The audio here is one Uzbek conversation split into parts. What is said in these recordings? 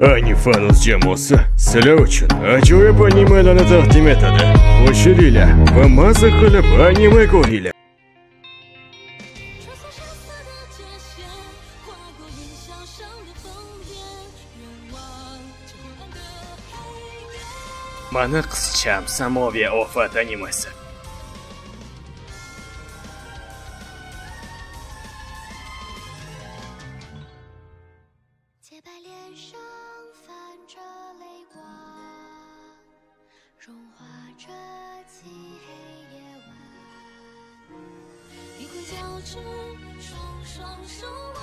Anifanus jamoasi sizlar uchun ajoyib animelarni taqdim etadi. Qo'shilinglar va maza qilib anime ko'ringlar. 穿梭山色的界限，划过云霄上的疯癫，愿望这昏暗的黑夜。 Mana qizcham samoviy ofat animasi. 洁白脸上泛着泪光，融化着漆黑夜晚。灵魂交织，双双守望，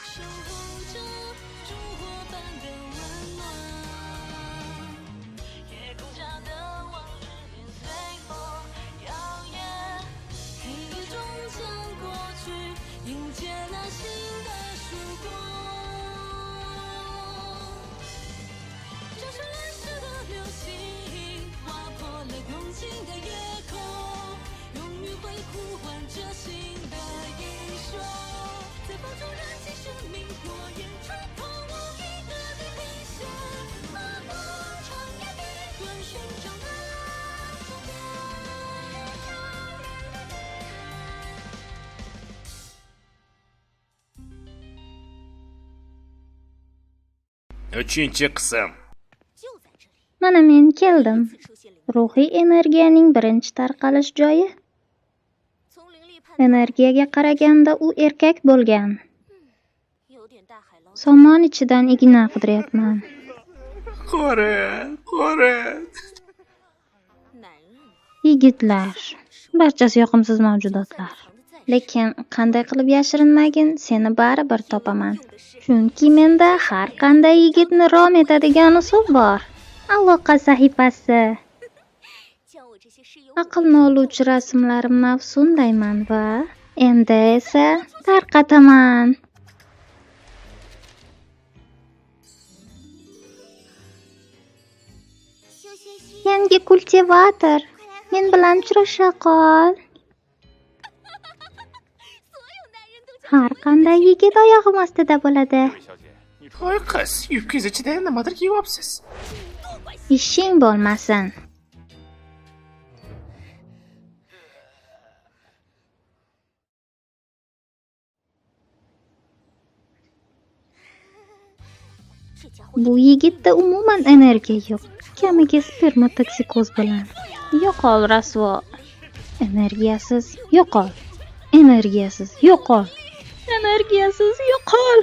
守候着烛火般的温暖。夜空下的往事便随风摇曳，黑夜终将过去，迎接那新的曙光。这是乱世的流星，划破了空静的夜空，用余晖呼唤着新的英雄，在风中燃起生命火焰，穿透无垠的地平线，漫步长夜底端寻找那终点。 Uchinchi qism. Mana men keldim. Ruhiy energiyaning birinchi tarqalish joyi. Energiyaga qaraganda u erkak bo'lgan. Somon ichidan igna qidiryapman. Qo'rin. Yigitlar, barchasi yoqimsiz mavjudotlar. Lekin qanday qilib yashirinmagin, seni baribir topaman. Chunki menda har qanday yigitni rom etadigan usul bor. Aloqa sahifasi. Aqlni oluvchi rasmlarimni afsunlayman va endi esa tarqataman. Yangi kultivator. Men bilan uchrasha qol. Har qanday yigit oyog'im ostida bo'ladi. Voy qiz, yubkangiz ichida nimadir kiyapsiz. Ishing bo'lmasin. Bu yigitda umuman energiya yo'q. Kamiga spermatokсикоз bilan. Yo'qol rasvo. Energiyasiz yo'qol. Energiyasiz yo'qol. Energiyasiz yo'qol.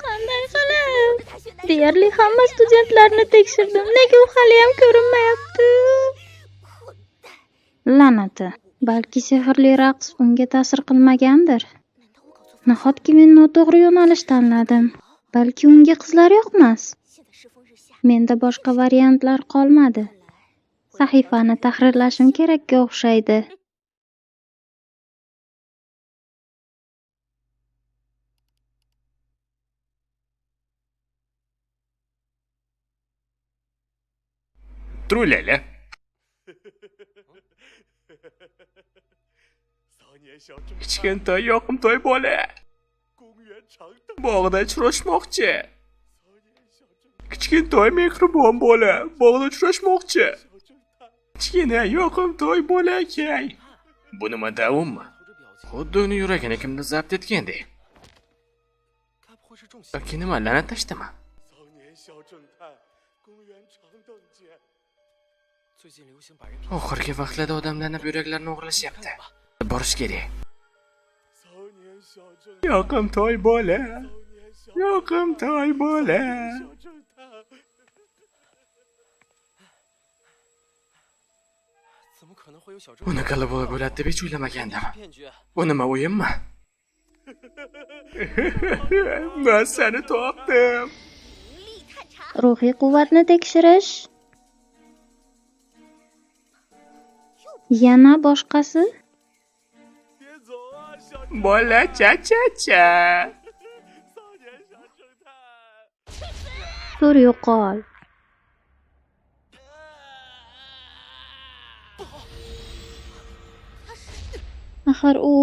Qanday qilib? Deyarli hamma studentlarni tekshirdim. Nega u hali ham ko'rinmayapti? La'nati. Balki sehrli raqs unga ta'sir qilmagandir. Nahotki men noto'g'ri yo'nalish tanladim? Balki unga qizlar yoqmas. Menda boshqa variantlar qolmadi. Sahifani tahrirlashim kerakka o'xshaydi. Trulala. Kichkintoy yoqimtoy bola. Bog'da uchrashmoqchi. Kichkintoy mehribon bola, bog'da uchrashmoqchi. Kichkina yoqimtoy bolakay. Bu nima davommi? Xuddi uni yuragini kimdir zabt etgandek. Balki nima la'nat tashdimi? Oxirgi vaqtlarda odamlarning yuraklarini o'g'irlashyapti. Borish kerak. Yoqimtoy bola. Yoqimtoy bola. Uni qilib bo'ladi deb hech o'ylamagandim. Bu nima o'yinmi? Men seni topdim. Ruhiy quvvatni tekshirish. Yana boshqasi? Bola cha. Tur yo'qol. Axir u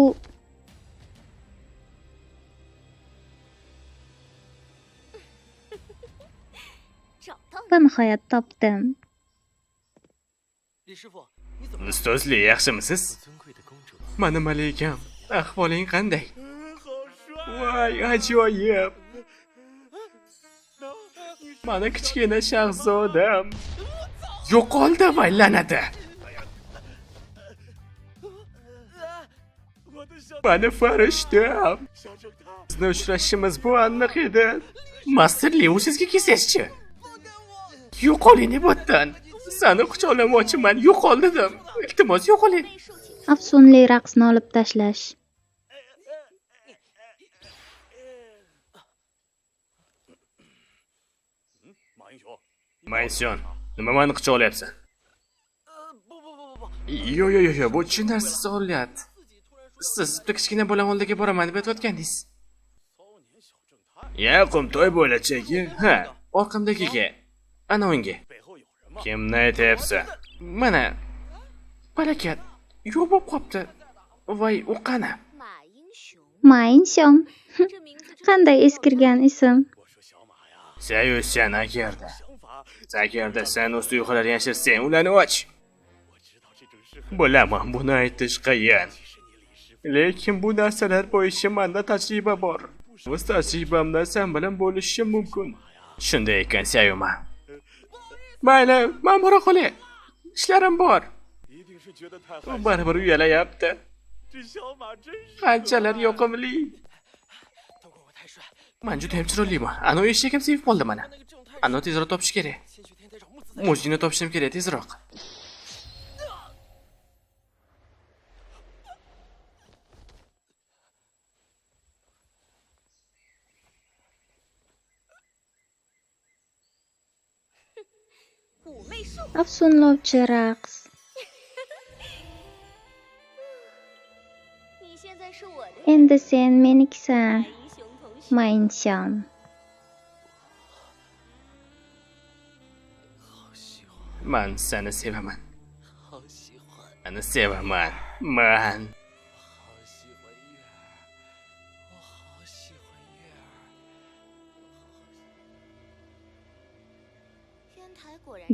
Va nihoyat topdim. Ustozli, yaxshimisiz? Mana malikam, ahvoling qanday? Voy, ajoyib. Mana kichkina shahzodam yo'qoldi va la'nati. Mana farishtam. Bizni uchrashishimiz bu aniq edi. Masterli, u sizga kesashchi. Yo'qoling debotdan. Seni quchoqlamoqchiman, yo'qol dedim. Iltimos yo'qoling. Afsunli raqsni olib tashlash. Mayson, nima meni quchoqlayapsan? Yo, bu tushunarsiz holat. Siz bitta kichkina bolam oldiga boraman deb aytayotgandingiz. Yaqin to'y bo'lachagi. Ha, orqamdagiga. Ana unga. Kimni aytyapsan? Mana barakat yo'q bo'lib qopti. Voy, u qani? Maynshon. Qanday eskirgan ism. Sayusan agarda sen o'z tuyg'ular yashirsang, ularni och. Bilaman, buni aytish qiyin. Lekin bu narsalar bo'yicha menda tajriba bor. O'z tajribamdan sen bilan bo'lishim mumkin. Shunday ekan, Sayuma. Mayli, men bora qolay. Ishlarim bor. U baribir uyalayapti. Qanchalar yoqimli. Men juda ham chiroyliman. Ana u eshagim sevib qoldi mana. Ana tezroq topish kerak. Mujini topishim kerak tezroq. Afsunlovchi raqs. Endi sen menikisan. Maynshon. Men seni sevaman. Ani sevaman. Men.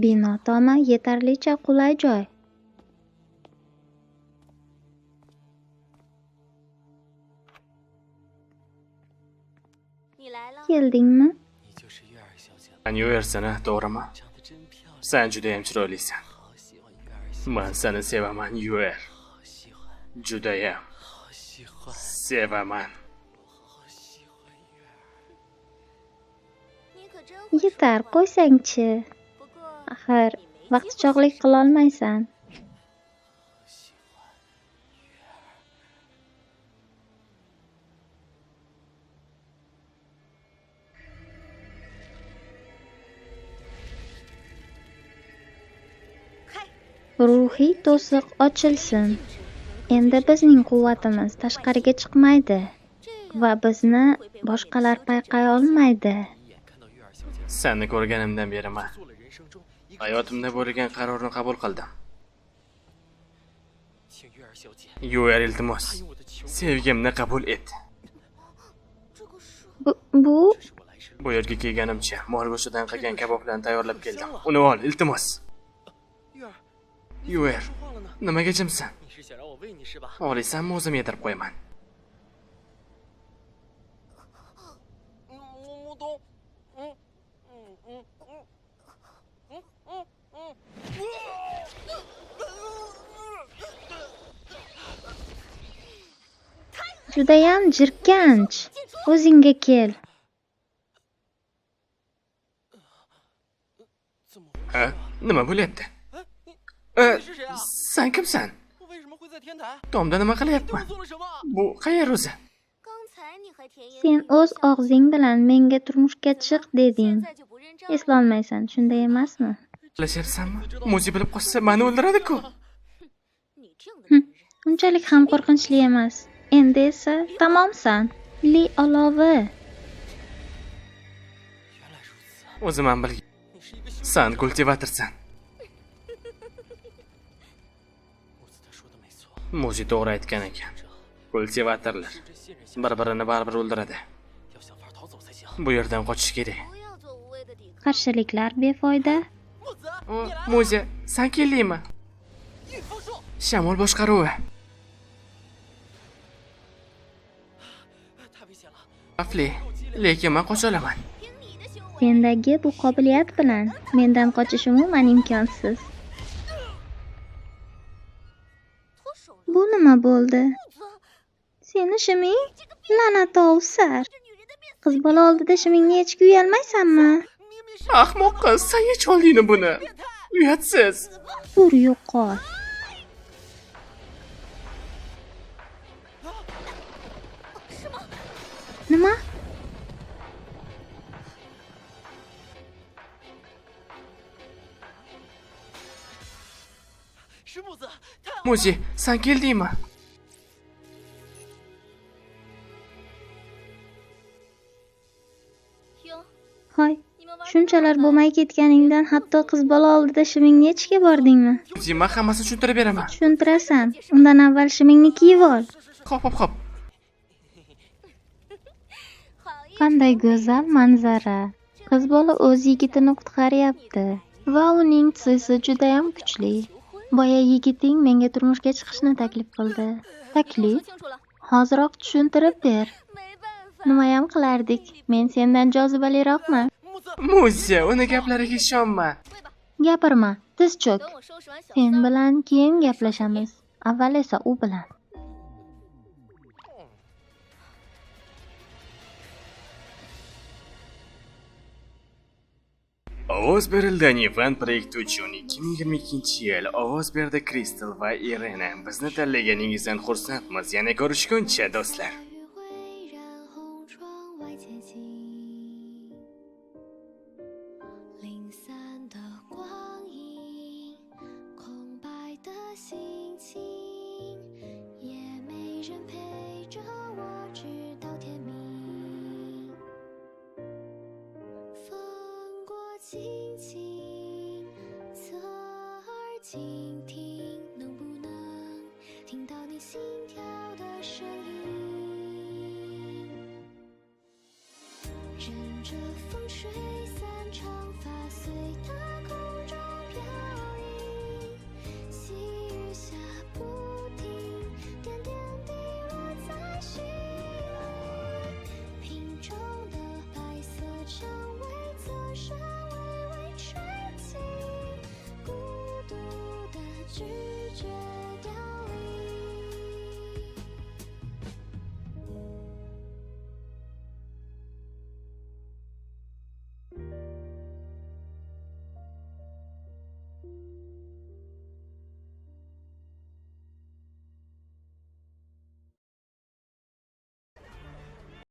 Bino tomi yetarlicha qulay joy. Keldingmi? Sen yuversan, to'g'rimi? Sen juda ham chiroylisan. Men seni sevaman, yuver. Juda ham sevaman. Yetar, qo'ysang-chi. Axir, vaqtichog'lik qila olmaysan. Ruhiy to'siq ochilsin. Endi bizning quvvatimiz tashqariga chiqmaydi va bizni boshqalar payqay olmaydi. Seni ko'rganimdan beri men hayotimda bo'lgan qarorni qabul qildim. Yuver, iltimos. Sevgimni qabul et. Bu yerga kelganimcha mol go'shtidan qilgan kaboblarni tayyorlab keldim. Uni ol, iltimos. Yuver, nimaga jimsan? Oliysanmi, o'zim yedirib qo'yaman. Judayam jirkanch. O'zingga kel. Ha? Nima bo'lyapti? Sen kimsan? Tomda nima qilyapman? Bu qayer o'zi? Sen o'z og'zing bilan menga turmushga chiq deding. Eslolmaysan, shunday emasmi? Bilashyapsanmi? Muzi bilib qolsa meni o'ldiradi-ku. Unchalik ham qo'rqinchli emas. Endi esa tamomsan. Li olovi. O'zim ham bilgan. Sen kultivatorsan. Muzi to'g'ri aytgan ekan. Kultivatorlar bir-birini baribir o'ldiradi. Bu yerdan qochish kerak. qarshiliklar befoyda. O, Muzi, sen keldingmi? Shamol boshqaruvi. Xavfli, lekin men qocha olaman. Sendagi bu qobiliyat bilan mendan qochish umuman imkonsiz. Bu nima bo'ldi? Seni shiming? La'nat ovsar. Qiz bola oldida shimingni yechib uyalmaysanmi? Ahmoq qiz, sen yech oldingmi buni? Uyatsiz. Tur yo'qol. Nima? Muzi, sen keldingmi? Hoy, shunchalar bo'lmay ketganingdan hatto qiz bola oldida shimingni yechishga bordingmi? Muzi, men hammasini tushuntirib beraman. Tushuntirasan. Undan avval shimingni kiyib ol. Hop. Qanday go'zal manzara. Qiz bola o'z yigitini qutqaryapti va uning tisi juda ham kuchli. Boya yigiting menga turmushga chiqishni taklif qildi. Taklif? Hoziroq tushuntirib ber. Nimayam qilardik? Men sendan jozibaliroqman. Muzi, uni gaplariga ishonma. Gapirma, tiz cho'k. Sen bilan keyin gaplashamiz. Avval esa u bilan. Ovoz berildi Nivan proyekti uchun 2022-yil. Ovoz berdi Kristal va Irena. Bizni tanlaganingizdan xursandmiz. Yana ko'rishguncha do'stlar. 会染红窗外接近，零散的光阴，空白的心情，也没人陪着我直到天明。风过青青，侧耳倾听，能不能听到你心跳的声音？任着风吹散长发，随它空中飘逸。